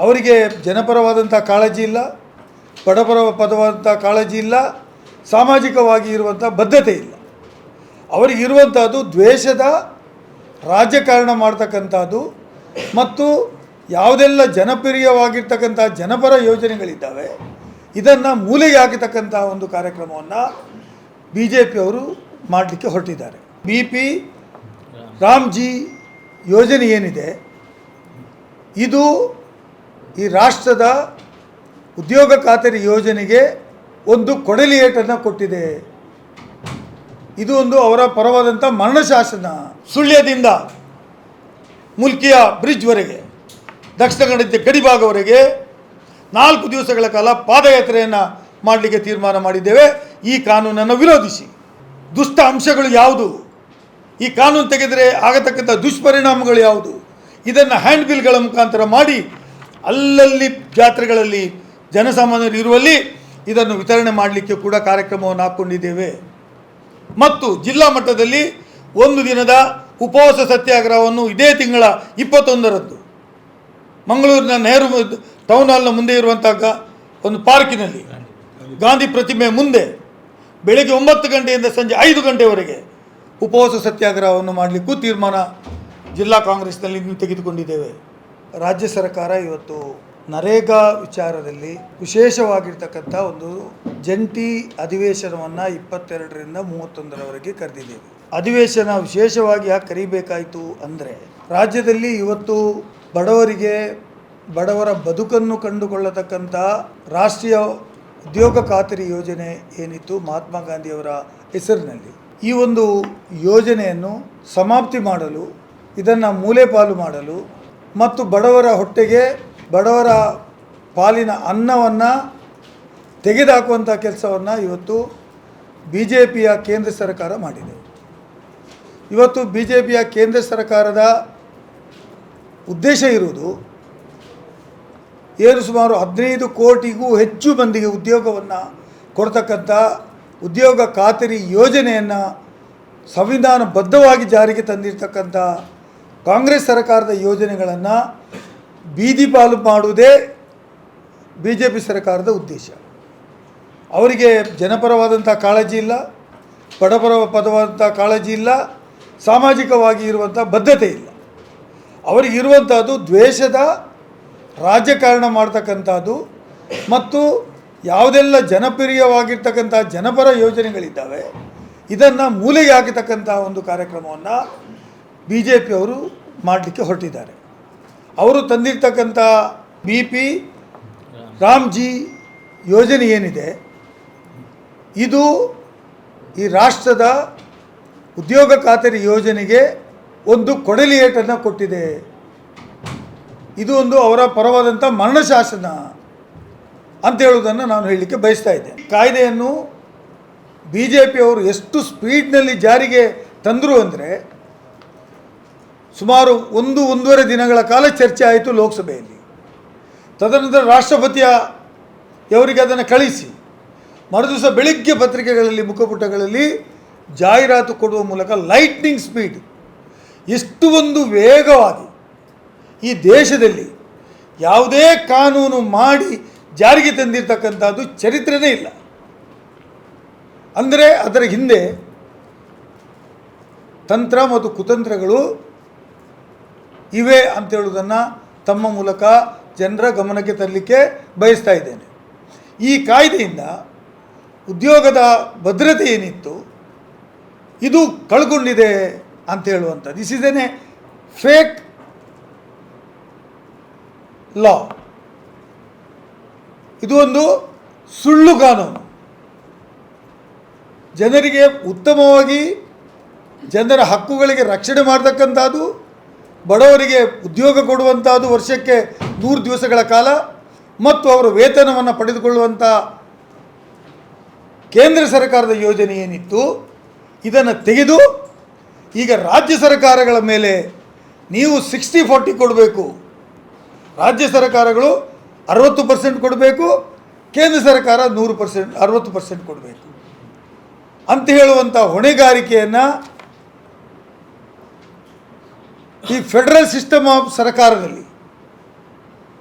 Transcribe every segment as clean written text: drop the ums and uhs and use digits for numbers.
ಅವರಿಗೆ ಜನಪರವಾದಂಥ ಕಾಳಜಿ ಇಲ್ಲ, ಪದವಾದಂಥ ಕಾಳಜಿ ಇಲ್ಲ, ಸಾಮಾಜಿಕವಾಗಿ ಇರುವಂಥ ಬದ್ಧತೆ ಇಲ್ಲ. ಅವರಿಗಿರುವಂಥದ್ದು ದ್ವೇಷದ ರಾಜಕಾರಣ ಮಾಡ್ತಕ್ಕಂಥದ್ದು ಮತ್ತು ಯಾವುದೆಲ್ಲ ಜನಪ್ರಿಯವಾಗಿರ್ತಕ್ಕಂಥ ಜನಪರ ಯೋಜನೆಗಳಿದ್ದಾವೆ ಇದನ್ನು ಮೂಲೆಗೆ ಹಾಕತಕ್ಕಂಥ ಒಂದು ಕಾರ್ಯಕ್ರಮವನ್ನು ಬಿ ಜೆ ಪಿಯವರು ಮಾಡಲಿಕ್ಕೆ ಹೊರಟಿದ್ದಾರೆ. BP ರಾಮ್ಜಿ ಯೋಜನೆ ಏನಿದೆ ಇದು ಈ ರಾಷ್ಟ್ರದ ಉದ್ಯೋಗ ಖಾತರಿ ಯೋಜನೆಗೆ ಒಂದು ಕೊಡಲಿಯೇಟನ್ನು ಕೊಟ್ಟಿದೆ. ಇದು ಒಂದು ಅವರ ಪರವಾದಂಥ ಮರಣಶಾಸನ. ಸುಳ್ಯದಿಂದ ಮುಲ್ಕಿಯ ಬ್ರಿಡ್ಜ್ವರೆಗೆ ದಕ್ಷಿಣ ಕನ್ನಡ ಗಡಿಭಾಗವರೆಗೆ 4 ದಿವಸಗಳ ಕಾಲ ಪಾದಯಾತ್ರೆಯನ್ನು ಮಾಡಲಿಕ್ಕೆ ತೀರ್ಮಾನ ಮಾಡಿದ್ದೇವೆ. ಈ ಕಾನೂನನ್ನು ವಿರೋಧಿಸಿ ದುಷ್ಟ ಅಂಶಗಳು ಯಾವುದು, ಈ ಕಾನೂನು ತೆಗೆದರೆ ಆಗತಕ್ಕಂಥ ದುಷ್ಪರಿಣಾಮಗಳು ಯಾವುದು, ಇದನ್ನು ಹ್ಯಾಂಡ್ ಬಿಲ್ಗಳ ಮುಖಾಂತರ ಮಾಡಿ ಅಲ್ಲಲ್ಲಿ ಜಾತ್ರೆಗಳಲ್ಲಿ ಜನಸಾಮಾನ್ಯರು ಇರುವಲ್ಲಿ ಇದನ್ನು ವಿತರಣೆ ಮಾಡಲಿಕ್ಕೆ ಕೂಡ ಕಾರ್ಯಕ್ರಮವನ್ನು ಹಾಕ್ಕೊಂಡಿದ್ದೇವೆ. ಮತ್ತು ಜಿಲ್ಲಾ ಮಟ್ಟದಲ್ಲಿ 1 ದಿನದ ಉಪವಾಸ ಸತ್ಯಾಗ್ರಹವನ್ನು ಇದೇ ತಿಂಗಳ 21ರಂದು ಮಂಗಳೂರಿನ ನೆಹರು ಟೌನ್ ಹಾಲ್ನ ಮುಂದೆ ಇರುವಂಥ ಒಂದು ಪಾರ್ಕಿನಲ್ಲಿ ಗಾಂಧಿ ಪ್ರತಿಮೆ ಮುಂದೆ ಬೆಳಗ್ಗೆ 9 ಗಂಟೆಯಿಂದ ಸಂಜೆ 5 ಗಂಟೆವರೆಗೆ ಉಪವಾಸ ಸತ್ಯಾಗ್ರಹವನ್ನು ಮಾಡಲಿಕ್ಕೂ ತೀರ್ಮಾನ ಜಿಲ್ಲಾ ಕಾಂಗ್ರೆಸ್ನಲ್ಲಿ ತೆಗೆದುಕೊಂಡಿದ್ದೇವೆ. ರಾಜ್ಯ ಸರ್ಕಾರ ಇವತ್ತು ನರೇಗಾ ವಿಚಾರದಲ್ಲಿ ವಿಶೇಷವಾಗಿರ್ತಕ್ಕಂಥ ಒಂದು ಜಂಟಿ ಅಧಿವೇಶನವನ್ನು 22ರಿಂದ 31ರವರೆಗೆ ಕರೆದಿದ್ದೇವೆ. ಅಧಿವೇಶನ ವಿಶೇಷವಾಗಿ ಯಾಕೆ ಕರೀಬೇಕಾಯಿತು ಅಂದರೆ ರಾಜ್ಯದಲ್ಲಿ ಇವತ್ತು ಬಡವರ ಬದುಕನ್ನು ಕಂಡುಕೊಳ್ಳತಕ್ಕಂಥ ರಾಷ್ಟ್ರೀಯ ಉದ್ಯೋಗ ಖಾತರಿ ಯೋಜನೆ ಏನಿತ್ತು ಮಹಾತ್ಮ ಗಾಂಧಿಯವರ ಹೆಸರಿನಲ್ಲಿ, ಈ ಒಂದು ಯೋಜನೆಯನ್ನು ಸಮಾಪ್ತಿ ಮಾಡಲು, ಇದನ್ನು ಮೂಲೆಪಾಲು ಮಾಡಲು ಮತ್ತು ಬಡವರ ಹೊಟ್ಟೆಗೆ ಬಡವರ ಪಾಲಿನ ಅನ್ನವನ್ನು ತೆಗೆದುಹಾಕುವಂಥ ಕೆಲಸವನ್ನು ಇವತ್ತು BJPಯ ಕೇಂದ್ರ ಸರ್ಕಾರ ಮಾಡಿದೆ. ಇವತ್ತು BJPಯ ಕೇಂದ್ರ ಸರ್ಕಾರದ ಉದ್ದೇಶ ಇರುವುದು ಏನು ಸುಮಾರು 15 ಕೋಟಿಗೂ ಹೆಚ್ಚು ಮಂದಿಗೆ ಉದ್ಯೋಗವನ್ನು ಕೊಡ್ತಕ್ಕಂಥ ಉದ್ಯೋಗ ಖಾತರಿ ಯೋಜನೆಯನ್ನು ಸಂವಿಧಾನಬದ್ಧವಾಗಿ ಜಾರಿಗೆ ತಂದಿರತಕ್ಕಂಥ ಕಾಂಗ್ರೆಸ್ ಸರ್ಕಾರದ ಯೋಜನೆಗಳನ್ನು ಬೀದಿ ಪಾಲು ಮಾಡುವುದೇ BJP ಸರ್ಕಾರದ ಉದ್ದೇಶ. ಅವರಿಗೆ ಜನಪರವಾದಂಥ ಕಾಳಜಿ ಇಲ್ಲ, ಪದವಾದಂಥ ಕಾಳಜಿ ಇಲ್ಲ, ಸಾಮಾಜಿಕವಾಗಿ ಇರುವಂಥ ಬದ್ಧತೆ ಇಲ್ಲ. ಅವರಿಗಿರುವಂಥದ್ದು ದ್ವೇಷದ ರಾಜಕಾರಣ ಮಾಡ್ತಕ್ಕಂಥದ್ದು ಮತ್ತು ಯಾವುದೆಲ್ಲ ಜನಪ್ರಿಯವಾಗಿರ್ತಕ್ಕಂಥ ಜನಪರ ಯೋಜನೆಗಳಿದ್ದಾವೆ ಇದನ್ನು ಮೂಲೆಗೆ ಹಾಕತಕ್ಕಂಥ ಒಂದು ಕಾರ್ಯಕ್ರಮವನ್ನು BJPಯವರು ಮಾಡಲಿಕ್ಕೆ ಹೊರಟಿದ್ದಾರೆ. ಅವರು ತಂದಿರ್ತಕ್ಕಂಥ BP ರಾಮ್ಜಿ ಯೋಜನೆ ಏನಿದೆ ಇದು ಈ ರಾಷ್ಟ್ರದ ಉದ್ಯೋಗ ಖಾತರಿ ಯೋಜನೆಗೆ ಒಂದು ಕೊಡಲಿಯೇಟನ್ನು ಕೊಟ್ಟಿದೆ. ಇದು ಒಂದು ಅವರ ಪರವಾದಂಥ ಮರಣಶಾಸನ ಅಂತ ಹೇಳುವುದನ್ನು ನಾನು ಹೇಳಲಿಕ್ಕೆ ಬಯಸ್ತಾ ಇದ್ದೇನೆ. ಕಾಯ್ದೆಯನ್ನು BJPಯವರು ಎಷ್ಟು ಸ್ಪೀಡ್ನಲ್ಲಿ ಜಾರಿಗೆ ತಂದರು ಅಂದರೆ ಸುಮಾರು 1-1.5 ದಿನಗಳ ಕಾಲ ಚರ್ಚೆ ಆಯಿತು ಲೋಕಸಭೆಯಲ್ಲಿ. ತದನಂತರ ರಾಷ್ಟ್ರಪತಿಯವರಿಗೆ ಅದನ್ನು ಕಳಿಸಿ ಮರುದಿವಸ ಬೆಳಿಗ್ಗೆ ಪತ್ರಿಕೆಗಳಲ್ಲಿ ಮುಖಪುಟಗಳಲ್ಲಿ ಜಾಹೀರಾತು ಕೊಡುವ ಮೂಲಕ ಲೈಟ್ನಿಂಗ್ ಸ್ಪೀಡ್, ಎಷ್ಟು ಒಂದು ವೇಗವಾಗಿ ಈ ದೇಶದಲ್ಲಿ ಯಾವುದೇ ಕಾನೂನು ಮಾಡಿ ಜಾರಿಗೆ ತಂದಿರತಕ್ಕಂಥದ್ದು ಚರಿತ್ರೆನೇ ಇಲ್ಲ. ಅಂದರೆ ಅದರ ಹಿಂದೆ ತಂತ್ರ ಮತ್ತು ಕುತಂತ್ರಗಳು ಇವೆ ಅಂತೇಳುವುದನ್ನು ತಮ್ಮ ಮೂಲಕ ಜನರ ಗಮನಕ್ಕೆ ತರಲಿಕ್ಕೆ ಬಯಸ್ತಾ ಇದ್ದೇನೆ. ಈ ಕಾಯ್ದೆಯಿಂದ ಉದ್ಯೋಗದ ಭದ್ರತೆ ಏನಿತ್ತು ಇದು ಕಳ್ಕೊಂಡಿದೆ ಅಂತ ಹೇಳುವಂಥದ್ದು. This is an a fake law. ಇದು ಒಂದು ಸುಳ್ಳು ಕಾನೂನು. ಜನರಿಗೆ ಉತ್ತಮವಾಗಿ ಜನರ ಹಕ್ಕುಗಳಿಗೆ ರಕ್ಷಣೆ ಮಾಡತಕ್ಕಂಥದ್ದು, ಬಡವರಿಗೆ ಉದ್ಯೋಗ ಕೊಡುವಂಥದ್ದು, ವರ್ಷಕ್ಕೆ 100 ದಿವಸಗಳ ಕಾಲ ಮತ್ತು ಅವರ ವೇತನವನ್ನು ಪಡೆದುಕೊಳ್ಳುವಂಥ ಕೇಂದ್ರ ಸರ್ಕಾರದ ಯೋಜನೆ ಏನಿತ್ತು ಇದನ್ನು ತೆಗೆದು ಈಗ ರಾಜ್ಯ ಸರ್ಕಾರಗಳ ಮೇಲೆ ನೀವು 60-40 ಕೊಡಬೇಕು. ರಾಜ್ಯ ಸರ್ಕಾರಗಳು 60% ಕೊಡಬೇಕು, ಕೇಂದ್ರ ಸರ್ಕಾರ 100% 60% ಕೊಡಬೇಕು ಅಂತ ಹೇಳುವಂಥ ಹೊಣೆಗಾರಿಕೆಯನ್ನು ಈ ಫೆಡರಲ್ ಸಿಸ್ಟಮ್ ಆಫ್ ಸರ್ಕಾರದಲ್ಲಿ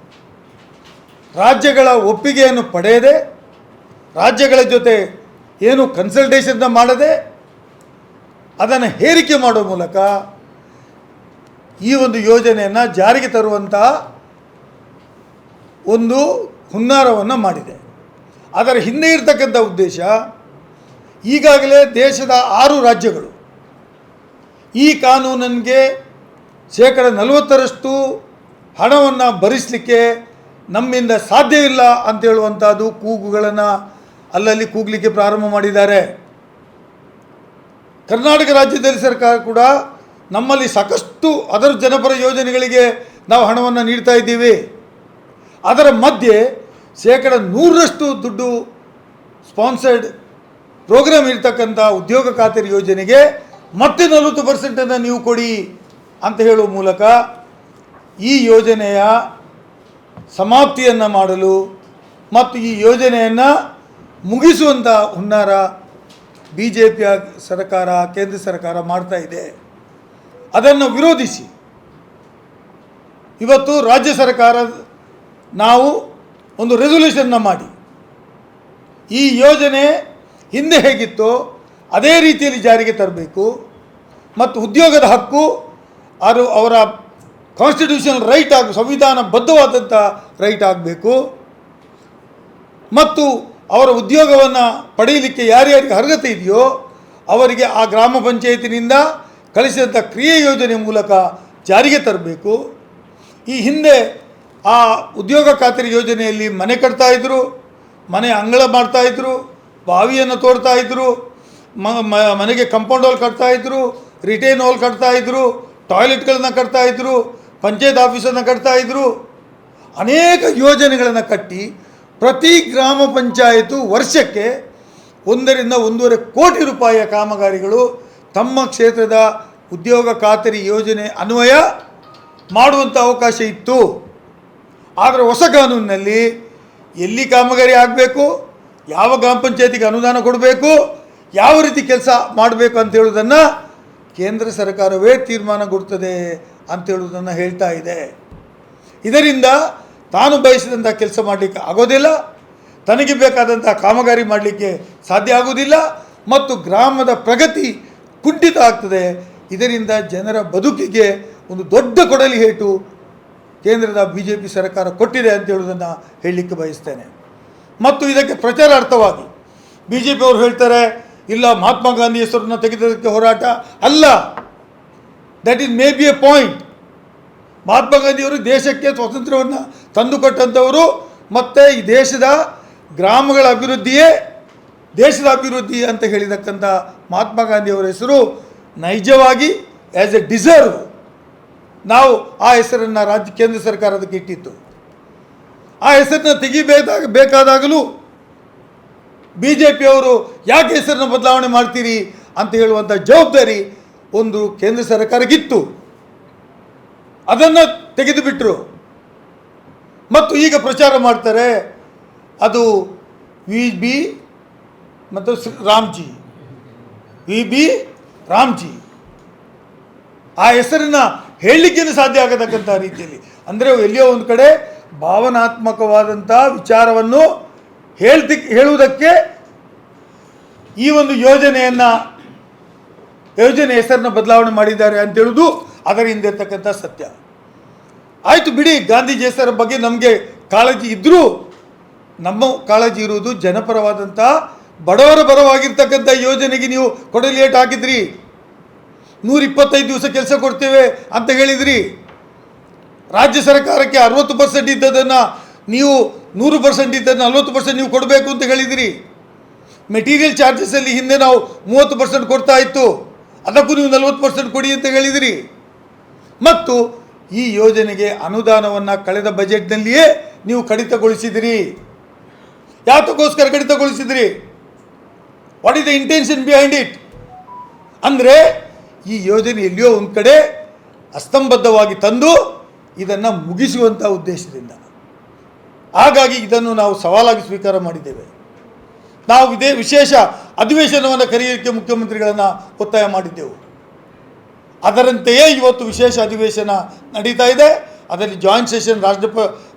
ರಾಜ್ಯಗಳ ಒಪ್ಪಿಗೆಯನ್ನು ಪಡೆಯದೆ, ರಾಜ್ಯಗಳ ಜೊತೆ ಏನು ಕನ್ಸಲ್ಟೇಷನ್ನ ಮಾಡದೆ ಅದನ್ನು ಹೇರಿಕೆ ಮಾಡುವ ಮೂಲಕ ಈ ಒಂದು ಯೋಜನೆಯನ್ನು ಜಾರಿಗೆ ತರುವಂತಹ ಒಂದು ಹುನ್ನಾರವನ್ನು ಮಾಡಿದೆ. ಅದರ ಹಿಂದೆ ಇರತಕ್ಕಂಥ ಉದ್ದೇಶ, ಈಗಾಗಲೇ ದೇಶದ 6 ರಾಜ್ಯಗಳು ಈ ಕಾನೂನಿಗೆ 40% ಹಣವನ್ನು ಭರಿಸಲಿಕ್ಕೆ ನಮ್ಮಿಂದ ಸಾಧ್ಯವಿಲ್ಲ ಅಂತ ಹೇಳುವಂಥದ್ದು ಕೂಗುಗಳನ್ನು ಅಲ್ಲಲ್ಲಿ ಕೂಗಲಿಕ್ಕೆ ಪ್ರಾರಂಭ ಮಾಡಿದ್ದಾರೆ. ಕರ್ನಾಟಕ ರಾಜ್ಯದಲ್ಲಿ ಸರ್ಕಾರ ಕೂಡ ನಮ್ಮಲ್ಲಿ ಸಾಕಷ್ಟು ಅದರ ಜನಪರ ಯೋಜನೆಗಳಿಗೆ ನಾವು ಹಣವನ್ನು ನೀಡ್ತಾ ಇದ್ದೀವಿ. ಅದರ ಮಧ್ಯೆ 100% ದುಡ್ಡು ಸ್ಪಾನ್ಸರ್ಡ್ ಪ್ರೋಗ್ರಾಮ್ ಇರ್ತಕ್ಕಂಥ ಉದ್ಯೋಗ ಖಾತರಿ ಯೋಜನೆಗೆ ಮತ್ತೆ 40% ನೀವು ಕೊಡಿ ಅಂತ ಹೇಳುವ ಮೂಲಕ ಈ ಯೋಜನೆಯ ಸಮಾಪ್ತಿಯನ್ನು ಮಾಡಲು ಮತ್ತು ಈ ಯೋಜನೆಯನ್ನು ಮುಗಿಸುವಂಥ ಹುನ್ನಾರ BJP ಸರ್ಕಾರ, ಕೇಂದ್ರ ಸರ್ಕಾರ ಮಾಡ್ತಾ ಇದೆ. ಅದನ್ನು ವಿರೋಧಿಸಿ ಇವತ್ತು ರಾಜ್ಯ ಸರ್ಕಾರ ನಾವು ಒಂದು ರೆಸೊಲ್ಯೂಷನ್ನ ಮಾಡಿ ಈ ಯೋಜನೆ ಹಿಂದೆ ಹೇಗಿತ್ತೋ ಅದೇ ರೀತಿಯಲ್ಲಿ ಜಾರಿಗೆ ತರಬೇಕು ಮತ್ತು ಉದ್ಯೋಗದ ಹಕ್ಕು ಅದು ಅವರ ಕಾನ್ಸ್ಟಿಟ್ಯೂಷನಲ್ ರೈಟ್ ಸಂವಿಧಾನಬದ್ಧವಾದಂಥ ರೈಟ್ ಆಗಬೇಕು ಮತ್ತು ಅವರ ಉದ್ಯೋಗವನ್ನು ಪಡೆಯಲಿಕ್ಕೆ ಯಾರ್ಯಾರಿಗೆ ಅರ್ಹತೆ ಇದೆಯೋ ಅವರಿಗೆ ಆ ಗ್ರಾಮ ಪಂಚಾಯತಿನಿಂದ ಕಳಿಸಿದಂಥ ಕ್ರಿಯೆ ಯೋಜನೆ ಮೂಲಕ ಜಾರಿಗೆ ತರಬೇಕು. ಈ ಹಿಂದೆ ಆ ಉದ್ಯೋಗ ಖಾತರಿ ಯೋಜನೆಯಲ್ಲಿ ಮನೆ ಕಟ್ತಾಯಿದ್ರು, ಮನೆ ಅಂಗಳ ಮಾಡ್ತಾಯಿದ್ರು, ಬಾವಿಯನ್ನು ತೋಡ್ತಾಯಿದ್ರು, ಮನೆಗೆ ಕಂಪೌಂಡ್ ವಾಲ್ ಕಟ್ತಾಯಿದ್ರು, ರಿಟೈನ್ ವಾಲ್ ಕಟ್ತಾಯಿದ್ರು, ಟಾಯ್ಲೆಟ್ಗಳನ್ನು ಕಟ್ತಾಯಿದ್ರು, ಪಂಚಾಯತ್ ಆಫೀಸನ್ನು ಕಟ್ತಾಯಿದ್ರು. ಅನೇಕ ಯೋಜನೆಗಳನ್ನು ಕಟ್ಟಿ ಪ್ರತಿ ಗ್ರಾಮ ಪಂಚಾಯತು ವರ್ಷಕ್ಕೆ 1 ರಿಂದ 1.5 ಕೋಟಿ ರೂಪಾಯಿಯ ಕಾಮಗಾರಿಗಳು ತಮ್ಮ ಕ್ಷೇತ್ರದ ಉದ್ಯೋಗ ಖಾತರಿ ಯೋಜನೆ ಅನ್ವಯ ಮಾಡುವಂಥ ಅವಕಾಶ ಇತ್ತು. ಆದರೆ ಹೊಸ ಕಾನೂನಿನಲ್ಲಿ ಎಲ್ಲಿ ಕಾಮಗಾರಿ ಆಗಬೇಕು, ಯಾವ ಗ್ರಾಮ ಪಂಚಾಯತಿಗೆ ಅನುದಾನ ಕೊಡಬೇಕು, ಯಾವ ರೀತಿ ಕೆಲಸ ಮಾಡಬೇಕು ಅಂತ ಹೇಳೋದನ್ನು ಕೇಂದ್ರ ಸರ್ಕಾರವೇ ತೀರ್ಮಾನಗೊಳ್ಳುತ್ತದೆ ಅಂತ ಹೇಳೋದನ್ನು ಹೇಳ್ತಾ ಇದೆ. ಇದರಿಂದ ತಾನು ಬಯಸಿದಂಥ ಕೆಲಸ ಮಾಡಲಿಕ್ಕೆ ಆಗೋದಿಲ್ಲ, ತನಗೆ ಬೇಕಾದಂಥ ಕಾಮಗಾರಿ ಮಾಡಲಿಕ್ಕೆ ಸಾಧ್ಯ ಆಗೋದಿಲ್ಲ ಮತ್ತು ಗ್ರಾಮದ ಪ್ರಗತಿ ಕುಂಠಿತ ಆಗ್ತದೆ. ಇದರಿಂದ ಜನರ ಬದುಕಿಗೆ ಒಂದು ದೊಡ್ಡ ಕೊಡಲಿ ಏಟು ಕೇಂದ್ರದ BJP ಸರ್ಕಾರ ಕೊಟ್ಟಿದೆ ಅಂತ ಹೇಳೋದನ್ನು ಹೇಳಲಿಕ್ಕೆ ಬಯಸ್ತೇನೆ. ಮತ್ತು ಇದಕ್ಕೆ ಪ್ರಚಾರಾರ್ಥವಾಗಿ BJP ಅವರು ಹೇಳ್ತಾರೆ, ಇಲ್ಲ ಮಹಾತ್ಮ ಗಾಂಧಿ ಹೆಸರನ್ನು ತೆಗೆದಕ್ಕೆ ಹೋರಾಟ ಅಲ್ಲ. That is may be A point. Mahatma ಗಾಂಧಿಯವರು ದೇಶಕ್ಕೆ ಸ್ವಾತಂತ್ರ್ಯವನ್ನು ತಂದುಕೊಟ್ಟಂಥವರು ಮತ್ತು ಈ ದೇಶದ ಗ್ರಾಮಗಳ ಅಭಿವೃದ್ಧಿಯೇ ದೇಶದ ಅಭಿವೃದ್ಧಿ ಅಂತ ಹೇಳಿದಕ್ಕಂಥ ಮಹಾತ್ಮ ಗಾಂಧಿಯವರ ಹೆಸರು ನೈಜವಾಗಿ ಆ್ಯಸ್ ಎ ಡಿಸರ್ವ್ ನಾವು ಆ ಹೆಸರನ್ನು ಕೇಂದ್ರ ಸರ್ಕಾರ ಅದಕ್ಕೆ ಇಟ್ಟಿತ್ತು. ಆ ಹೆಸರನ್ನು ತೆಗಿಬೇಕಾದಾಗಲೂ BJP ಅವರು ಯಾಕೆ ಹೆಸರನ್ನು ಬದಲಾವಣೆ ಮಾಡ್ತೀರಿ ಅಂತ ಹೇಳುವಂಥ ಜವಾಬ್ದಾರಿ ಒಂದು ಕೇಂದ್ರ ಸರ್ಕಾರಕ್ಕಿತ್ತು. ಅದನ್ನು ತೆಗೆದುಬಿಟ್ರು ಮತ್ತು ಈಗ ಪ್ರಚಾರ ಮಾಡ್ತಾರೆ ಅದು VB ಮತ್ತು ರಾಮ್ಜಿ, VB ರಾಮ್ಜಿ. ಆ ಹೆಸರನ್ನು ಹೇಳಲಿಕ್ಕೇನು ಸಾಧ್ಯ ಆಗತಕ್ಕಂಥ ರೀತಿಯಲ್ಲಿ, ಅಂದರೆ ಎಲ್ಲಿಯೋ ಒಂದು ಕಡೆ ಭಾವನಾತ್ಮಕವಾದಂಥ ವಿಚಾರವನ್ನು ಹೇಳುವುದಕ್ಕೆ ಈ ಒಂದು ಯೋಜನೆ ಹೆಸರನ್ನು ಬದಲಾವಣೆ ಮಾಡಿದ್ದಾರೆ ಅಂತೇಳುವುದು ಅದರ ಹಿಂದೆ ಇರ್ತಕ್ಕಂಥ ಸತ್ಯ. ಆಯಿತು ಬಿಡಿ, ಗಾಂಧೀಜಿ ಹೆಸರ ಬಗ್ಗೆ ನಮಗೆ ಕಾಳಜಿ ಇದ್ದರೂ ನಮ್ಮ ಕಾಳಜಿ ಇರುವುದು ಜನಪರವಾದಂಥ ಬಡವರ ಪರವಾಗಿರ್ತಕ್ಕಂಥ ಯೋಜನೆಗೆ ನೀವು ಕೊಡಲಿ ಏಟ್ ಹಾಕಿದ್ರಿ. 125 ದಿವಸ ಕೆಲಸ ಕೊಡ್ತೇವೆ ಅಂತ ಹೇಳಿದ್ರಿ. ರಾಜ್ಯ ಸರ್ಕಾರಕ್ಕೆ 60% ಇದ್ದದನ್ನು ನೀವು 100% ಇದ್ದದನ್ನು 40% ನೀವು ಕೊಡಬೇಕು ಅಂತ ಹೇಳಿದಿರಿ. ಮೆಟೀರಿಯಲ್ ಚಾರ್ಜಸಲ್ಲಿ ಹಿಂದೆ ನಾವು 30% ಕೊಡ್ತಾ ಇತ್ತು, ಅದಕ್ಕೂ ನೀವು 40% ಕೊಡಿ ಅಂತ ಹೇಳಿದಿರಿ. ಮತ್ತು ಈ ಯೋಜನೆಗೆ ಅನುದಾನವನ್ನು ಕಳೆದ ಬಜೆಟ್ನಲ್ಲಿಯೇ ನೀವು ಕಡಿತಗೊಳಿಸಿದಿರಿ. ಯಾತಕ್ಕೋಸ್ಕರ ಕಡಿತಗೊಳಿಸಿದಿರಿ? What is the intention behind it? ಅಂದರೆ ಈ ಯೋಜನೆ ಎಲ್ಲಿಯೋ ಒಂದು ಕಡೆ ಅಸ್ತಂಬದ್ಧವಾಗಿ ತಂದು ಇದನ್ನು ಮುಗಿಸುವಂಥ ಉದ್ದೇಶದಿಂದ. ಹಾಗಾಗಿ ಇದನ್ನು ನಾವು ಸವಾಲಾಗಿ ಸ್ವೀಕಾರ ಮಾಡಿದ್ದೇವೆ. ನಾವು ಇದೇ ವಿಶೇಷ ಅಧಿವೇಶನವನ್ನು ಕರೆಯೋಕ್ಕೆ ಮುಖ್ಯಮಂತ್ರಿಗಳನ್ನು ಒತ್ತಾಯ ಮಾಡಿದ್ದೆವು. ಅದರಂತೆಯೇ ಇವತ್ತು ವಿಶೇಷ ಅಧಿವೇಶನ ನಡೀತಾ ಇದೆ. ಅದರಲ್ಲಿ ಜಾಯಿಂಟ್ ಸೆಷನ್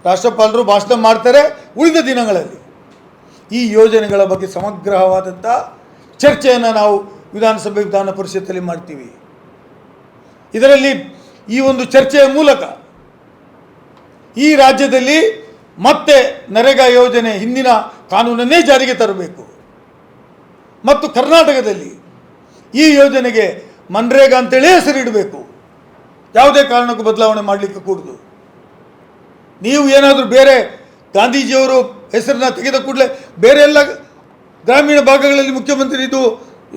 ರಾಷ್ಟ್ರಪಾಲರು ಭಾಷಣ ಮಾಡ್ತಾರೆ ಉಳಿದ ದಿನಗಳಲ್ಲಿ. ಈ ಯೋಜನೆಗಳ ಬಗ್ಗೆ ಸಮಗ್ರವಾದಂಥ ಚರ್ಚೆಯನ್ನು ನಾವು ವಿಧಾನಸಭೆ ವಿಧಾನ ಪರಿಷತ್ತಲ್ಲಿ ಮಾಡ್ತೀವಿ. ಇದರಲ್ಲಿ ಈ ಒಂದು ಚರ್ಚೆಯ ಮೂಲಕ ಈ ರಾಜ್ಯದಲ್ಲಿ ಮತ್ತೆ ನರೇಗಾ ಯೋಜನೆ ಹಿಂದಿನ ಕಾನೂನನ್ನೇ ಜಾರಿಗೆ ತರಬೇಕು ಮತ್ತು ಕರ್ನಾಟಕದಲ್ಲಿ ಈ ಯೋಜನೆಗೆ ಮನ್ರೇಗಾ ಅಂತೇಳಿ ಹೆಸರಿಡಬೇಕು. ಯಾವುದೇ ಕಾರಣಕ್ಕೂ ಬದಲಾವಣೆ ಮಾಡಲಿಕ್ಕೆ ಕೂಡದು. ನೀವು ಏನಾದರೂ ಬೇರೆ ಗಾಂಧೀಜಿಯವರು ಹೆಸರನ್ನ ತೆಗೆದ ಕೂಡಲೇ ಬೇರೆ ಎಲ್ಲ ಗ್ರಾಮೀಣ ಭಾಗಗಳಲ್ಲಿ ಮುಖ್ಯಮಂತ್ರಿ ಇದು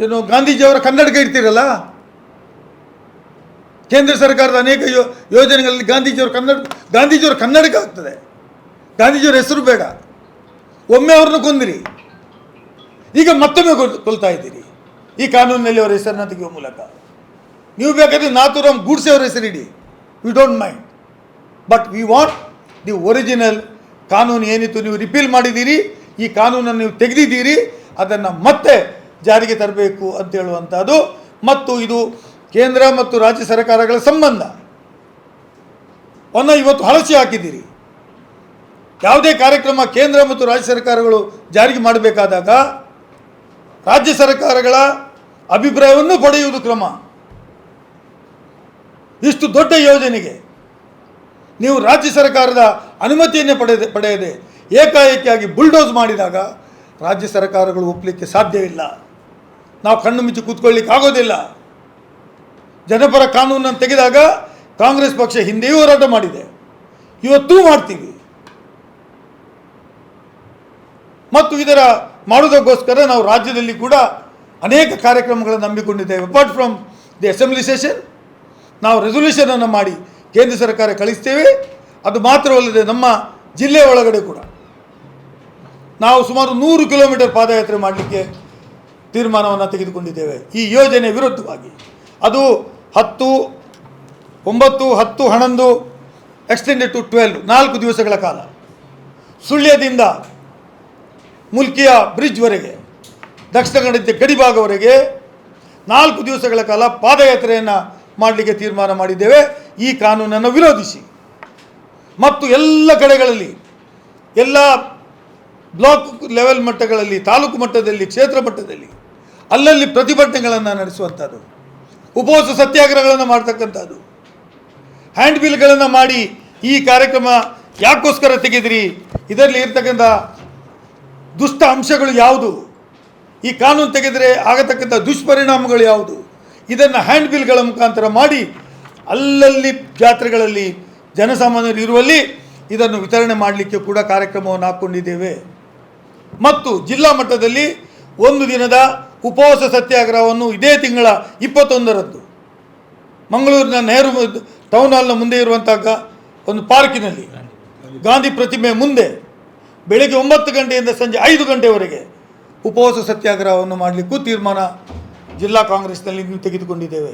ಏನು ಗಾಂಧೀಜಿಯವರ ಕನ್ನಡಕ ಇಡ್ತೀರಲ್ಲ. ಕೇಂದ್ರ ಸರ್ಕಾರದ ಅನೇಕ ಯೋಜನೆಗಳಲ್ಲಿ ಗಾಂಧೀಜಿಯವರ ಕನ್ನಡಕ ಆಗ್ತದೆ. ಗಾಂಧೀಜಿಯವರ ಹೆಸರು ಬೇಡ. ಒಮ್ಮೆ ಅವ್ರನ್ನ ಕೊಂದಿರಿ, ಈಗ ಮತ್ತೊಮ್ಮೆ ಕೊಲ್ತಾ ಇದ್ದೀರಿ ಈ ಕಾನೂನಿನಲ್ಲಿ ಅವರ ಹೆಸರನ್ನ ತೆಗೆಯುವ ಮೂಲಕ. ನೀವು ಬೇಕಾದರೆ ನಾಥೂರಾಮ್ ಗೂಡ್ಸೆ ಅವರ ಹೆಸರಿಡಿ, we don't mind, but we want the original ಕಾನೂನು ಏನಿತ್ತು ನೀವು ರಿಪೀಲ್ ಮಾಡಿದ್ದೀರಿ, ಈ ಕಾನೂನನ್ನು ನೀವು ತೆಗೆದಿದ್ದೀರಿ, ಅದನ್ನು ಮತ್ತೆ ಜಾರಿಗೆ ತರಬೇಕು ಅಂತ ಹೇಳುವಂಥದ್ದು. ಮತ್ತು ಇದು ಕೇಂದ್ರ ಮತ್ತು ರಾಜ್ಯ ಸರ್ಕಾರಗಳ ಸಂಬಂಧವನ್ನು ಇವತ್ತು ಹಳಸಿ ಹಾಕಿದ್ದೀರಿ. ಯಾವುದೇ ಕಾರ್ಯಕ್ರಮ ಕೇಂದ್ರ ಮತ್ತು ರಾಜ್ಯ ಸರ್ಕಾರಗಳು ಜಾರಿಗೆ ಮಾಡಬೇಕಾದಾಗ ರಾಜ್ಯ ಸರ್ಕಾರಗಳ ಅಭಿಪ್ರಾಯವನ್ನು ಪಡೆಯುವುದು ಕ್ರಮ. ಇಷ್ಟು ದೊಡ್ಡ ಯೋಜನೆಗೆ ನೀವು ರಾಜ್ಯ ಸರ್ಕಾರದ ಅನುಮತಿಯನ್ನೇ ಪಡೆಯದೆ ಏಕಾಏಕಿಯಾಗಿ ಬುಲ್ಡೋಸ್ ಮಾಡಿದಾಗ ರಾಜ್ಯ ಸರ್ಕಾರಗಳು ಒಪ್ಪಲಿಕ್ಕೆ ಸಾಧ್ಯವಿಲ್ಲ. ನಾವು ಕಣ್ಣು ಮುಚ್ಚಿ ಕೂತ್ಕೊಳ್ಳಿಕ್ಕೆ ಆಗೋದಿಲ್ಲ. ಜನಪರ ಕಾನೂನನ್ನು ತೆಗೆದಾಗ ಕಾಂಗ್ರೆಸ್ ಪಕ್ಷ ಹಿಂದೆಯೂ ಹೋರಾಟ ಮಾಡಿದೆ, ಇವತ್ತೂ ಮಾಡ್ತೀವಿ. ಮತ್ತು ಇದರ ಮಾಡುವುದಕ್ಕೋಸ್ಕರ ನಾವು ರಾಜ್ಯದಲ್ಲಿ ಕೂಡ ಅನೇಕ ಕಾರ್ಯಕ್ರಮಗಳನ್ನು ನಂಬಿಕೊಂಡಿದ್ದೇವೆ. Apart from the assembly session ನಾವು ರೆಸೊಲ್ಯೂಷನನ್ನು ಮಾಡಿ ಕೇಂದ್ರ ಸರ್ಕಾರ ಕಳಿಸ್ತೇವೆ. ಅದು ಮಾತ್ರವಲ್ಲದೆ ನಮ್ಮ ಜಿಲ್ಲೆ ಒಳಗಡೆ ಕೂಡ ನಾವು ಸುಮಾರು 100 ಕಿಲೋಮೀಟರ್ ಪಾದಯಾತ್ರೆ ಮಾಡಲಿಕ್ಕೆ ತೀರ್ಮಾನವನ್ನು ತೆಗೆದುಕೊಂಡಿದ್ದೇವೆ ಈ ಯೋಜನೆ ವಿರುದ್ಧವಾಗಿ. ಅದು 10, 9, 10, 11 ಎಕ್ಸ್ಟೆಂಡೆಡ್ ಟು 12 4 ದಿವಸಗಳ ಕಾಲ ಸುಳ್ಯದಿಂದ ಮುಲ್ಕಿಯ ಬ್ರಿಡ್ಜ್ವರೆಗೆ ದಕ್ಷಿಣ ಕನ್ನಡ ಗಡಿಭಾಗವರೆಗೆ 4 ದಿವಸಗಳ ಕಾಲ ಪಾದಯಾತ್ರೆಯನ್ನು ಮಾಡಲಿಕ್ಕೆ ತೀರ್ಮಾನ ಮಾಡಿದ್ದೇವೆ ಈ ಕಾನೂನನ್ನು ವಿರೋಧಿಸಿ. ಮತ್ತು ಎಲ್ಲ ಕಡೆಗಳಲ್ಲಿ, ಎಲ್ಲ ಬ್ಲಾಕ್ ಲೆವೆಲ್ ಮಟ್ಟಗಳಲ್ಲಿ, ತಾಲೂಕು ಮಟ್ಟದಲ್ಲಿ, ಕ್ಷೇತ್ರ ಮಟ್ಟದಲ್ಲಿ ಅಲ್ಲಲ್ಲಿ ಪ್ರತಿಭಟನೆಗಳನ್ನು ನಡೆಸುವಂಥದ್ದು, ಉಪವಾಸ ಸತ್ಯಾಗ್ರಹಗಳನ್ನು ಮಾಡ್ತಕ್ಕಂಥದ್ದು, ಹ್ಯಾಂಡ್ ಬಿಲ್ಗಳನ್ನು ಮಾಡಿ ಈ ಕಾರ್ಯಕ್ರಮ ಯಾಕೋಸ್ಕರ ತೆಗೆದಿರಿ, ಇದರಲ್ಲಿ ಇರ್ತಕ್ಕಂಥ ದುಷ್ಟ ಅಂಶಗಳು ಯಾವುದು, ಈ ಕಾನೂನು ತೆಗೆದರೆ ಆಗತಕ್ಕಂಥ ದುಷ್ಪರಿಣಾಮಗಳು ಯಾವುದು, ಇದನ್ನು ಹ್ಯಾಂಡ್ ಬಿಲ್ಗಳ ಮುಖಾಂತರ ಮಾಡಿ ಅಲ್ಲಲ್ಲಿ ಜಾತ್ರೆಗಳಲ್ಲಿ ಜನಸಾಮಾನ್ಯರು ಇರುವಲ್ಲಿ ಇದನ್ನು ವಿತರಣೆ ಮಾಡಲಿಕ್ಕೆ ಕೂಡ ಕಾರ್ಯಕ್ರಮವನ್ನು ಹಾಕ್ಕೊಂಡಿದ್ದೇವೆ. ಮತ್ತು ಜಿಲ್ಲಾ ಮಟ್ಟದಲ್ಲಿ 1 ದಿನದ ಉಪವಾಸ ಸತ್ಯಾಗ್ರಹವನ್ನು ಇದೇ ತಿಂಗಳ 21ರಂದು ಮಂಗಳೂರಿನ ನೆಹರು ಟೌನ್ ಹಾಲ್ನ ಮುಂದೆ ಇರುವಂಥ ಒಂದು ಪಾರ್ಕಿನಲ್ಲಿ ಗಾಂಧಿ ಪ್ರತಿಮೆ ಮುಂದೆ ಬೆಳಗ್ಗೆ 9 ಗಂಟೆಯಿಂದ ಸಂಜೆ 5 ಗಂಟೆವರೆಗೆ ಉಪವಾಸ ಸತ್ಯಾಗ್ರಹವನ್ನು ಮಾಡಲಿಕ್ಕೂ ತೀರ್ಮಾನ ಜಿಲ್ಲಾ ಕಾಂಗ್ರೆಸ್ನಲ್ಲಿ ತೆಗೆದುಕೊಂಡಿದ್ದೇವೆ.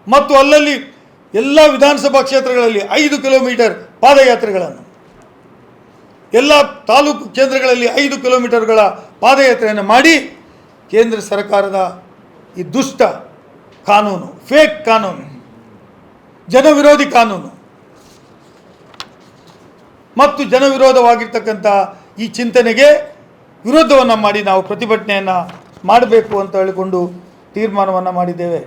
ಮತ್ತು ಅಲ್ಲಲ್ಲಿ ಎಲ್ಲ ವಿಧಾನಸಭಾ ಕ್ಷೇತ್ರಗಳಲ್ಲಿ 5 ಕಿಲೋಮೀಟರ್ ಪಾದಯಾತ್ರೆಗಳನ್ನು, ಎಲ್ಲ ತಾಲೂಕು ಕೇಂದ್ರಗಳಲ್ಲಿ 5 ಕಿಲೋಮೀಟರ್ಗಳ ಪಾದಯಾತ್ರೆಯನ್ನು ಮಾಡಿ ಕೇಂದ್ರ ಸರ್ಕಾರದ ಈ ದುಷ್ಟ ಕಾನೂನು, ಫೇಕ್ ಕಾನೂನು, ಜನವಿರೋಧಿ ಕಾನೂನು ಮತ್ತು ಜನವಿರೋಧವಾಗಿರ್ತಕ್ಕಂಥ ಈ ಚಿಂತನೆಗೆ ವಿರೋಧವನ್ನು ಮಾಡಿ ನಾವು ಪ್ರತಿಭಟನೆಯನ್ನು ಮಾಡಬೇಕು ಅಂತ ಹೇಳಿಕೊಂಡು ತೀರ್ಮಾನವನ್ನು ಮಾಡಿದ್ದೇವೆ.